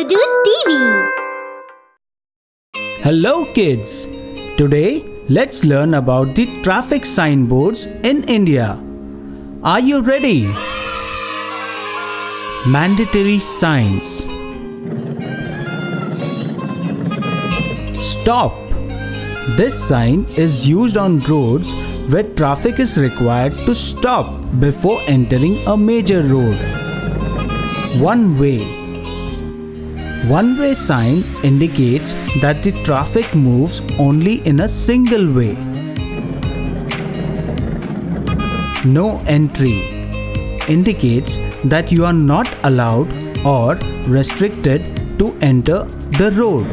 Dudu TV. Hello kids! Today let's learn about the traffic signboards in India. Are you ready? Mandatory signs. Stop! This sign is used on roads where traffic is required to stop before entering a major road. One way. One-way sign indicates that the traffic moves only in a single way. No entry indicates that you are not allowed or restricted to enter the road.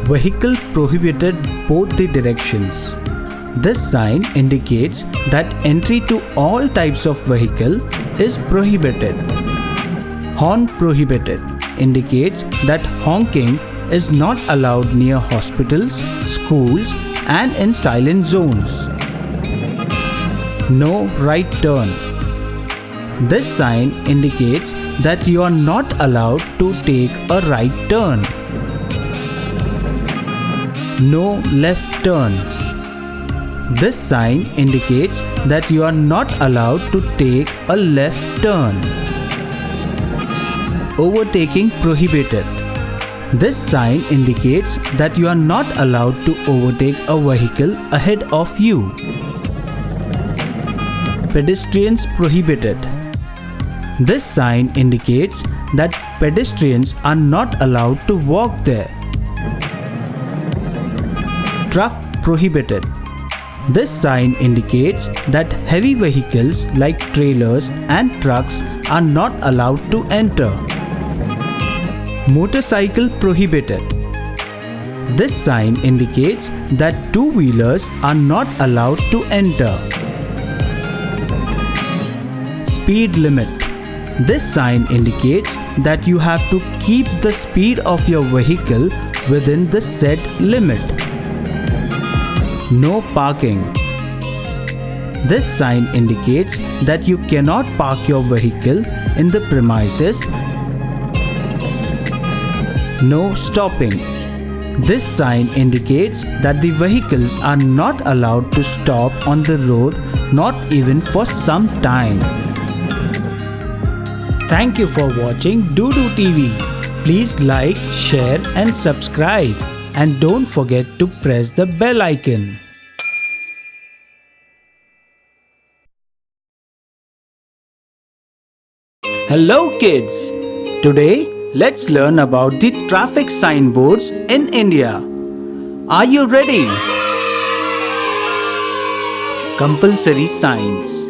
Vehicle prohibited both the directions. This sign indicates that entry to all types of vehicle is prohibited. Horn prohibited indicates that honking is not allowed near hospitals, schools, and in silent zones. No right turn. This sign indicates that you are not allowed to take a right turn. No left turn. This sign indicates that you are not allowed to take a left turn. Overtaking prohibited. This sign indicates that you are not allowed to overtake a vehicle ahead of you. Pedestrians prohibited. This sign indicates that pedestrians are not allowed to walk there. Truck prohibited. This sign indicates that heavy vehicles like trailers and trucks are not allowed to enter. Motorcycle prohibited. This sign indicates that two-wheelers are not allowed to enter. Speed limit. This sign indicates that you have to keep the speed of your vehicle within the set limit. No parking. This sign indicates that you cannot park your vehicle in the premises. No stopping. This sign indicates that the vehicles are not allowed to stop on the road, not even for some time. Thank you for watching Dudu TV. Please like, share and subscribe. And don't forget to press the bell icon. Hello kids! Today let's learn about the traffic signboards in India. Are you ready? Compulsory signs.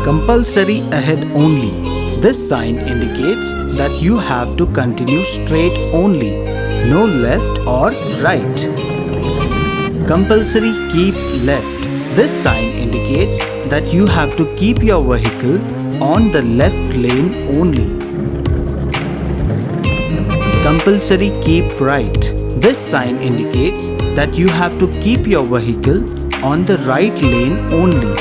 Compulsory ahead only. This sign indicates that you have to continue straight only, no left or right. Compulsory keep left. This sign indicates that you have to keep your vehicle on the left lane only. Compulsory keep right. This sign indicates that you have to keep your vehicle on the right lane only.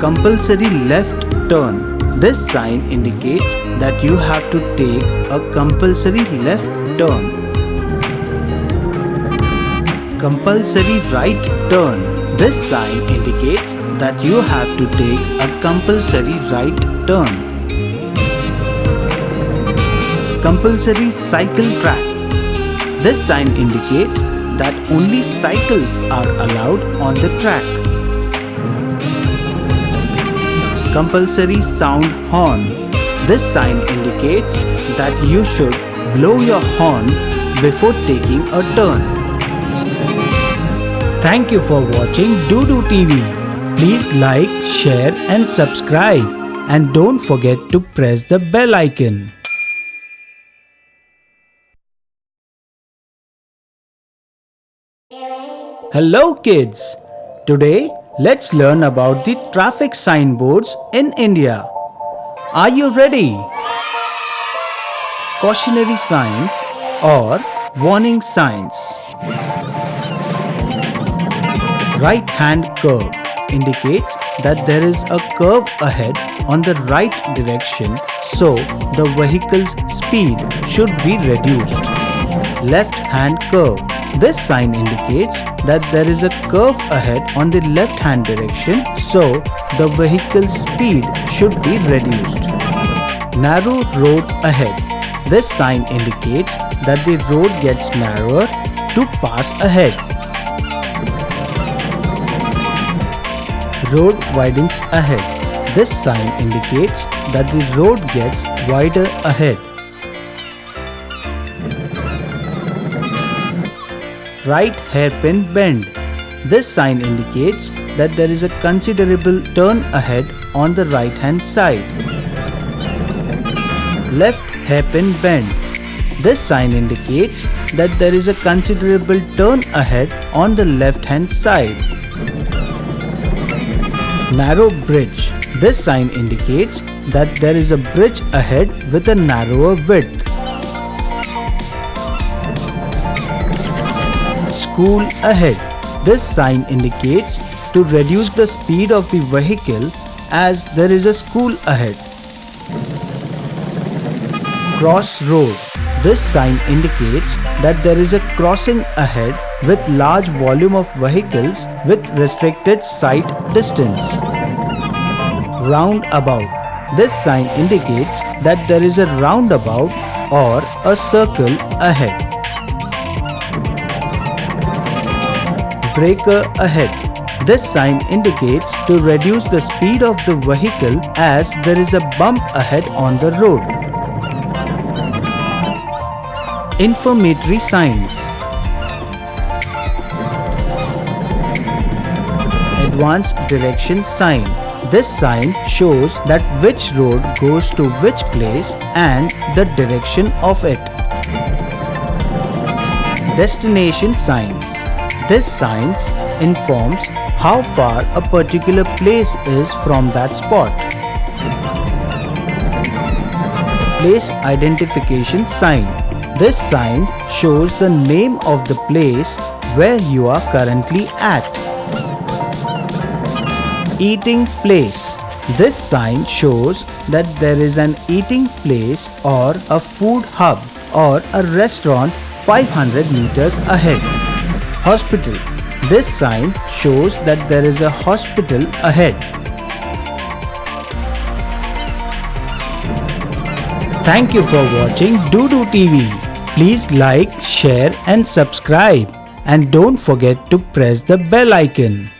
Compulsory left turn. This sign indicates that you have to take a compulsory left turn. Compulsory right turn. This sign indicates that you have to take a compulsory right turn. Compulsory cycle track. This sign indicates that only cycles are allowed on the track. Compulsory sound horn. This sign indicates that you should blow your horn before taking a turn. Thank you for watching Dudu TV. Please like, share and subscribe. And don't forget to press the bell icon. Hello kids! Today let's learn about the traffic signboards in India. Are you ready? Cautionary signs or warning signs. Right hand curve. indicates that there is a curve ahead on the right direction, so the vehicle's speed should be reduced. Left hand curve. This sign indicates that there is a curve ahead on the left hand direction, so the vehicle's speed should be reduced. Narrow road ahead. This sign indicates that the road gets narrower to pass ahead. Road widens ahead. This sign indicates that the road gets wider ahead. Right hairpin bend. This sign indicates that there is a considerable turn ahead on the right hand side. Left hairpin bend. This sign indicates that there is a considerable turn ahead on the left hand side. Narrow bridge. This sign indicates that there is a bridge ahead with a narrower width. School ahead. This sign indicates to reduce the speed of the vehicle as there is a school ahead. Crossroad. This sign indicates that there is a crossing ahead with large volume of vehicles with restricted sight distance. Roundabout. This sign indicates that there is a roundabout or a circle ahead. Breaker ahead. This sign indicates to reduce the speed of the vehicle as there is a bump ahead on the road. Informatory signs. Advanced direction sign. This sign shows that which road goes to which place and the direction of it. Destination signs. This sign informs how far a particular place is from that spot. Place identification sign. This sign shows the name of the place where you are currently at. Eating place. This sign shows that there is an eating place or a food hub or a restaurant 500 meters ahead. Hospital. This sign shows that there is a hospital ahead. Thank you for watching Doodoo TV. Please like, share and subscribe. And don't forget to press the bell icon.